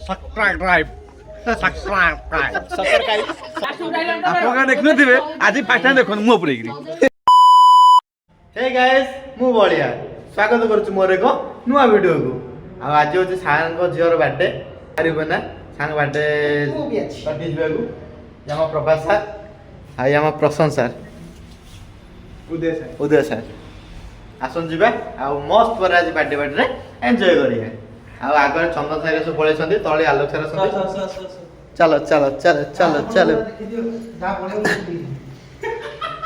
Subscribe आपका देखने थे आज फास्ट टाइम देखो मुँह पुरे हे गाइस मु बलिया स्वागत करूछु मोर एक नुआ वीडियो को आज होची सांग झियर बर्थडे आरिबो ना सांग बर्थडे पार्टी जिबाकू यामा प्रभास सर आ यामा प्रशांत सर उदय सर आसन जिबा आ मस्त पर आज पार्टी रे एन्जॉय करिया आ आगर चंदन सर सब पळे छथि तळे आलोक सर छथि चलो चलो चलो चलो चलो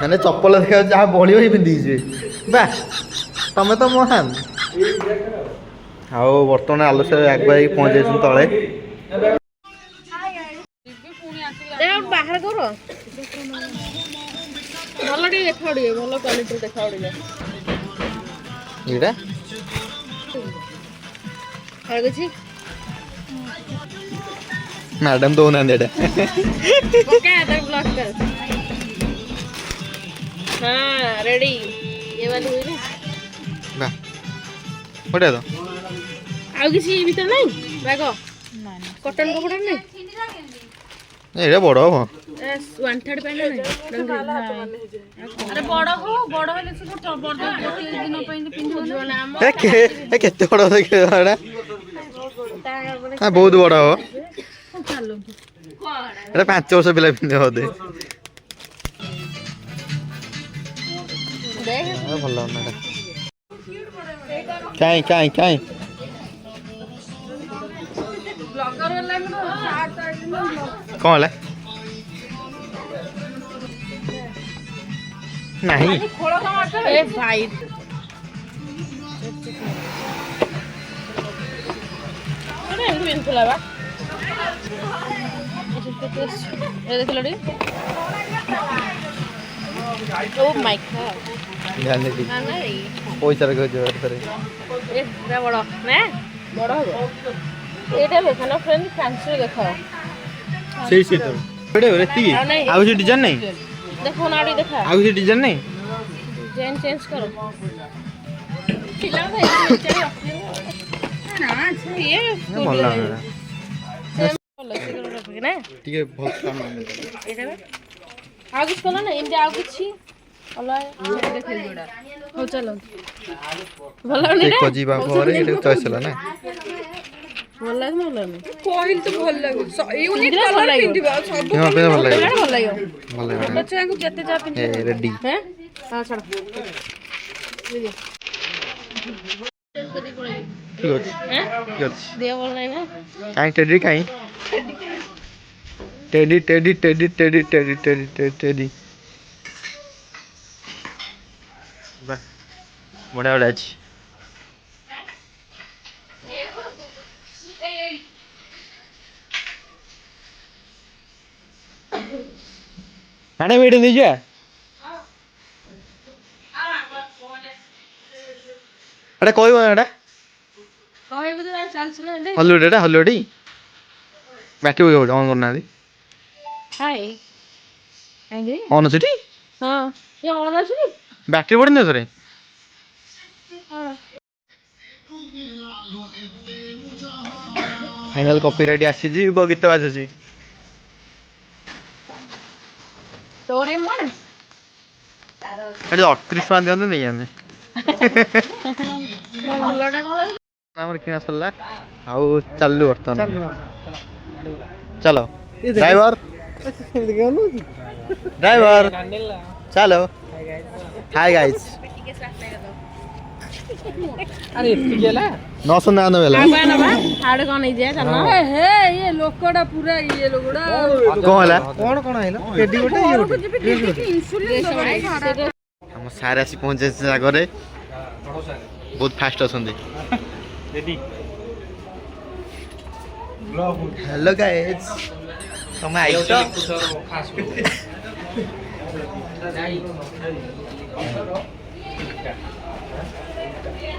मैंने चप्पल देखा जहाँ बलियो ही पिंधि बा तमें तो महान आओ बर्तमान आलू से आगे पहुँच जाए तले बाहर कर भल देखा भल क्वालिटी देखा ये मैडम दो ना हाँ रेडी ये वाली हुई ना बा पड़े तो आउ किसी भीतर नहीं बैग कॉटन कपड़ा नहीं ये बड़ हो वन थर्ड पैंट नहीं अरे बड़ हो वाले से बड़ दिन पैंट पिंधो ना हम ए केते बड़ देखे एड़ा हां बहुत बड़ हो चलो एटा 5 वर्ष पिला पिंधे होदे भल कहीं कहीं कहीं कौन है नहीं ए भाई अरे इनको खुला बा ये देख लो रे ओ माय गॉड ध्यान दे ना नहीं पैसा रखो जो करे ए रे बड़ ना बड़ हो एटा देखो ना फ्रेंड फैंसी देखो सही से तो बड़े हो रेती आउ से डिजाइन नहीं देखो ना आड़ी देखा आउ से डिजाइन नहीं डिजाइन चेंज करो खिला दे ना ये भल लागला ना ठीक है बहुत काम है एटा आउ कुछ कलो ना इंडिया आउ कुछ अल्लाह देख जोड़ा हो चलो भलो नहीं एक जीवा घरे एटे चॉइस होला ना भल लाग भल नहीं कोइल तो भल लागो यूनिक कलर पिंदिबा सब हां पे भल लागे भल लाग भल लागे बच्चा को जते जा पिंद ए रेडी हैं हां चलो ठीक हैं है दे बोल नहीं ना काई टेडी काई teddy teddy teddy teddy teddy teddy teddy बा बड़ा बड़ा अछि खाने वीडियो दीजिए अरे कोई वो एटा कहबे तो चल सुन दे हॉलीवुड एटा हॉलीवुड बैटरी हो ऑन करना दी हाय एंगे ऑन सिटी हां ये ऑन আছে बैटरी बढ़ने थोड़े फाइनल कॉपीराइट आसी जी गीत बाजुची तोरे मन अरे 38 पान दियंते नहीं जाने भलटा कोन हमर किना सल्ला आउ चललु वर्तन चलो ड्राइवर ड्राइवर चलो हाय गाइस अरे इसकी गेला 999 वेला हाड़ कोन नहीं जाए चल हे ये लोकड़ा पूरा ये लोगड़ा कौन हला कौन आइलो टेडी गोटे ये गोटे इंसुलिन हम सारे आसी पहुंचे जागरे बहुत फास्ट अछंदी रेडी हेलो गाइस तुम आइतो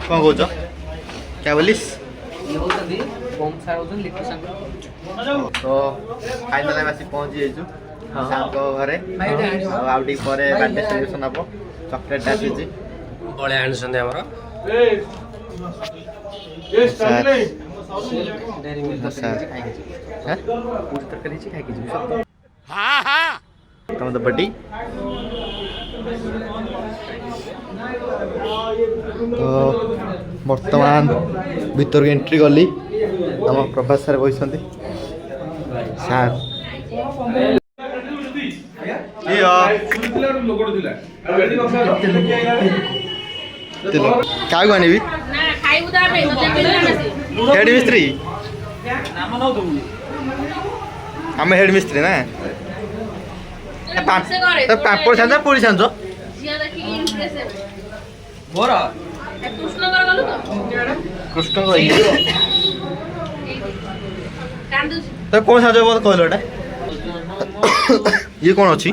कौन कहछ क्या बोलिस तो फाइनल में आसी पहुंच जाइछु सांको घरे आउटी परे बर्थडे सेलिब्रेशन हबो चॉकलेट आसीछि बळे आनिसंदे हमर टमाटर बटी तो बर्तमान भीतर के एंट्री गली आम प्रभात सर बस सार क्या आनी हेड मिस्त्री आम हेड मिस्त्री ना पापड़ छान्छ पूरी छान्छ कृष्ण तो कौन छान्छ कहल एटा ये कौन अच्छी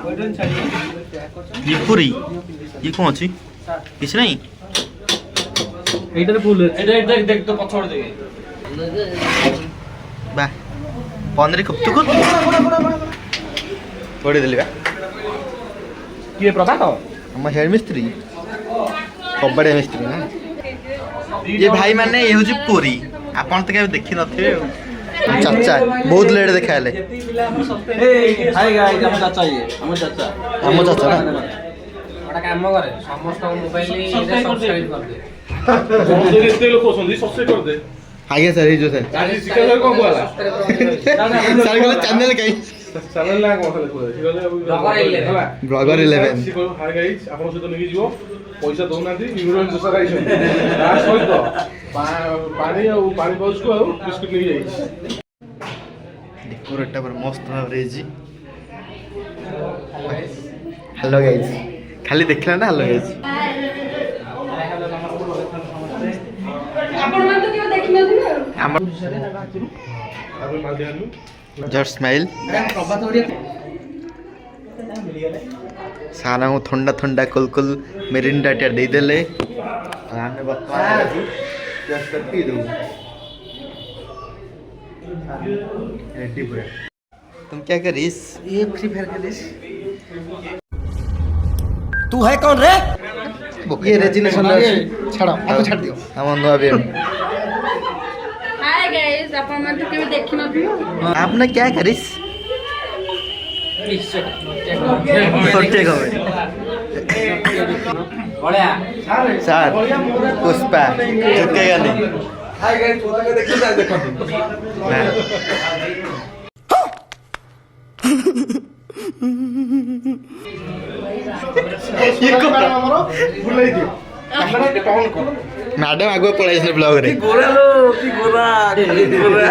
ये पूरी ये कौन अच्छी किसी नहीं बा पनीर खुप्तु पड़ी देली बा किए प्रभात हम हेड मिस्त्री कबड्डी मिस्त्री ना ये भाई माने ये हूँ पूरी आपन तो क्या देखी नथिबे चाचा बहुत लेट देखा ले हाय गाइस हम चाचा ये हम चाचा हम चाचा ना बड़ा काम करे समस्त मोबाइल रे सब्सक्राइब कर दे जो इतने लोग होसंदी सबसे कर दे आगे सर ही जो सर आज सिकंदर को बोला सर को चैनल कहीं चैनल ना को ब्लॉगर 11 हाय गाइस आपन सहित नेकी जीवो पैसा दो नाथि न्यूरल जोसा गाइस ता सहित पानी पाउच को बिस्कुट नेकी जाई डेकोरेट पर मस्त भाव रे जी हेलो गाइस खाली देखला ना हेलो गाइस आपण मन तो केव देखि नथिबे हम आपन माल दियानु जस्ट स्माइल सारा को ठंडा ठंडा कुल कुल मेरिंडा टा दे देले आने बर्तमान जस्ट पी दो रेडी पूरा तुम क्या करिस ये फ्री फायर खेलिस तू है कौन रे? ये रेजिनेशन छाड़ो आपको छाड़ दियो। हम नुआ भी हाय गाइस अपन मन तो केव देखि नथिबे आपने क्या करिस छोटे गवे बड़या सर पुष्पा झुकेगा नहीं हाय गाइस छोटा के देखते जाए देखो ये को बुलाई दियो हमरा के टॉन कर मैडम आगो पळाइस ने ब्लॉग रे गोरा लो की गोरा खाली गोरा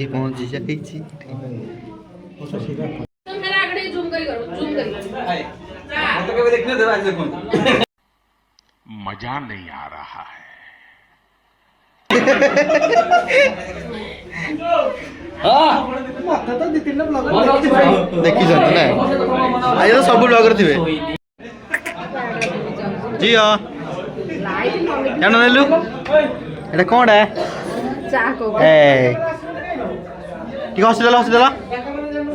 ये पहुंच जाई छी तुम मेरा आगडे जूम करी तो कभी देखने दे आज देखो मजा नहीं आ रहा है देखी जन ना आज तो सब ब्लॉगर थिबे जी हां जानो नेलु एटा कोन है चा को ए की हॉस्पिटल हॉस्पिटल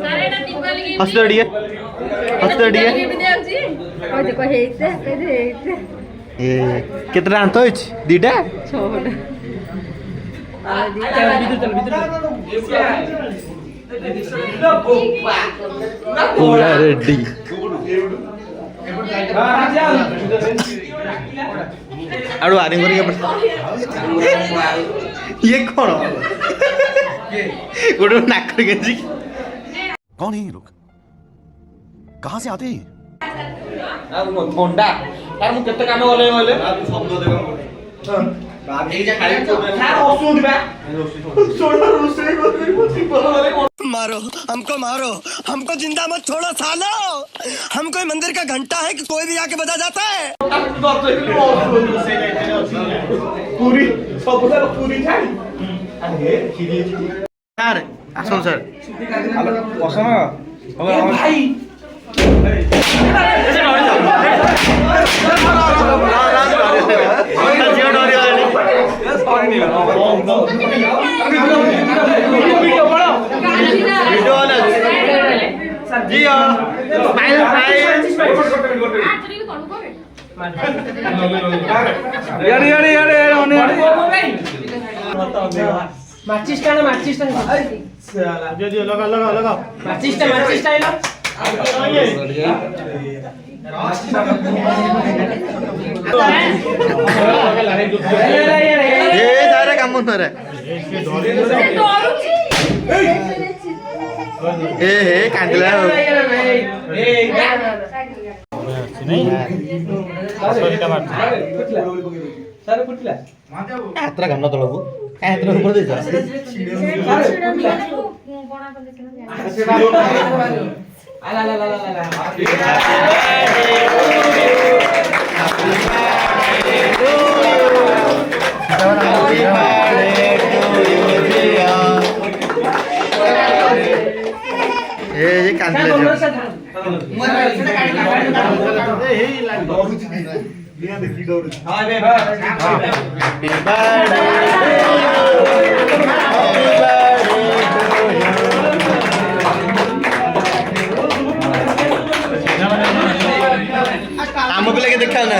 सारे ना टिप्पा लगी हॉस्पिटल दिए हॉस्पिटल दिए ओ देखो हेइते हेइते ए कितना अंत होइछ दीटा छोड़ पूरा रेडी आड़ो आरिंग करके ये कौन गोडो नाक करके जी कौन है ये लोग? कहाँ से आते हैं? थंडा यार मु केते काम गले गले शब्द देखो बाबी जे खाली खा ओसुन बा सोडा रोसे मारो हमको जिंदा मत छोड़ो सालो। हम कोई मंदिर का घंटा है कि कोई भी आके बजा जाता है। पूरी सबसे पूरी खाई अरे खिरी सर आसन सर हेलो बसन भाई जी हाँ ମାଚିସ୍ ଟା ଲଗା ମାଚିସ୍ ଟା ସାରା କାମ ଧରେ ଏ ହେ କାନ୍ଦିଲା ହାତରା କାମ ତଳକୁ ହାତରା ଉପରେ ଦେଇଛ ये कांदले आम पिला के देखा ना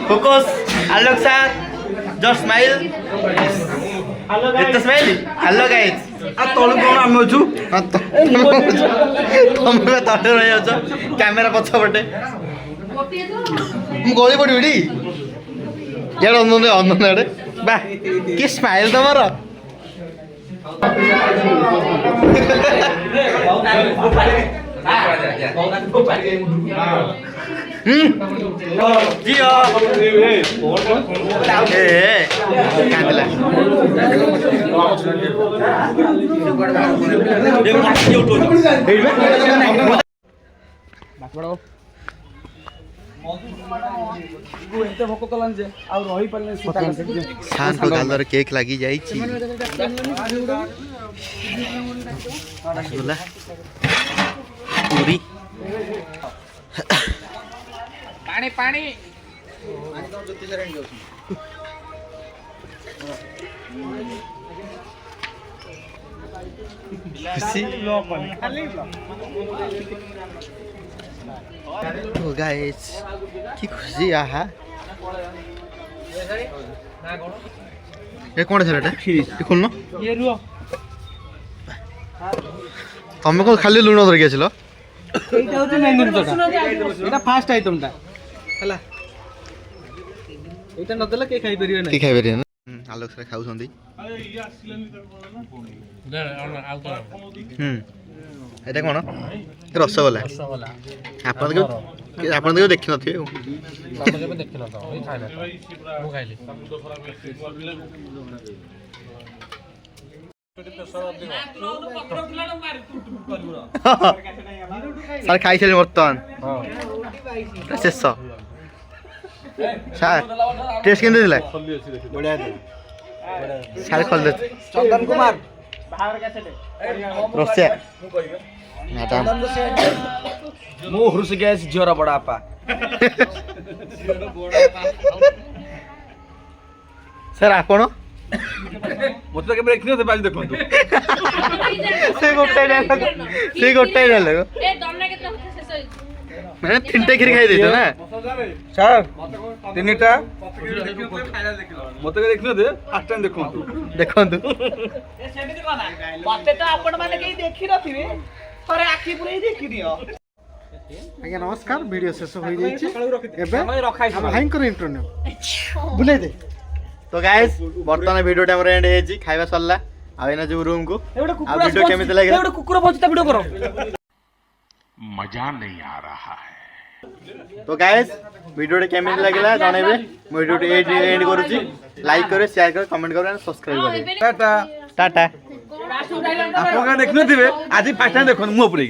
फोकस आलोक सर जस्ट स्माइल एत स्माइल हेलो गाइस आ तळु कोन आम अछु तुम तटे रहि अछ कैमरा पछ पटे हम गोली पड़ी बिडी यार अनन आडे बा की स्माइल तमरो जी कांदला शान को गालर केक लगी जाई छी रसगुल्ला पूरी पानी पानी तो गाइस की खुशी आहा ये कौन है ये खोलनो ये रुओ तमे को खाली लूण धरके आछलो এইটা হচ্ছে মেন জিনিসটা এটা ফার্স্ট আইটেমটা হলা এইটা ন দেলে কে খাই পারিবে না की खाइ बेरी ना आलोक सर खाउ संदी एटा कोन रसगोल्ला आपन को देखि नथिए ତମେ କେବେ ଦେଖିନ ତ ଏଇ ଖାଇଲା ମୁଁ ଖାଇଲି सर खाई छले वर्तमान शेष सर टेस्ट केन दिला बढ़िया सर खोल दे चंदन कुमार रसिया मैडम मु हुरुस गैस झियोर बड़ा आपा सर आपण मते केबे देखिनो ते बाली देखंतु से गोटे डायलॉग ए दमना केतना शेष होई मैंने तीनटे खीर खाई देतो ना सर तीनटा मते के देखिनो दे फास्ट टाइम देखंतु देखंतु मते तो आपण माने केही देखि नथिबे थरे आखि पुरै देखि दियो आज्ञा नमस्कार वीडियो शेष हो जाइए भाईंकर इंटरव्यू बुले दे तो गाइस वर्तमान वीडियो टाइम एंड हेजी खाइबा सरला आ एना जो रूम को आ वीडियो केमिति लागला एवढे कुकुर पहुंचता वीडियो करो मजा नहीं आ रहा है तो गाइस वीडियो केमिति लागला जणेबे वीडियो एंड करूची लाइक करे शेयर करे कमेंट करे सब्सक्राइब करे टाटा टाटा ଆପଣ ଦେଖୁନଥିବେ ଆଜି ଫାଷ୍ଟ ଟାଇମ୍ ଦେଖନ୍ତୁ ମୁଁ ଉପରେ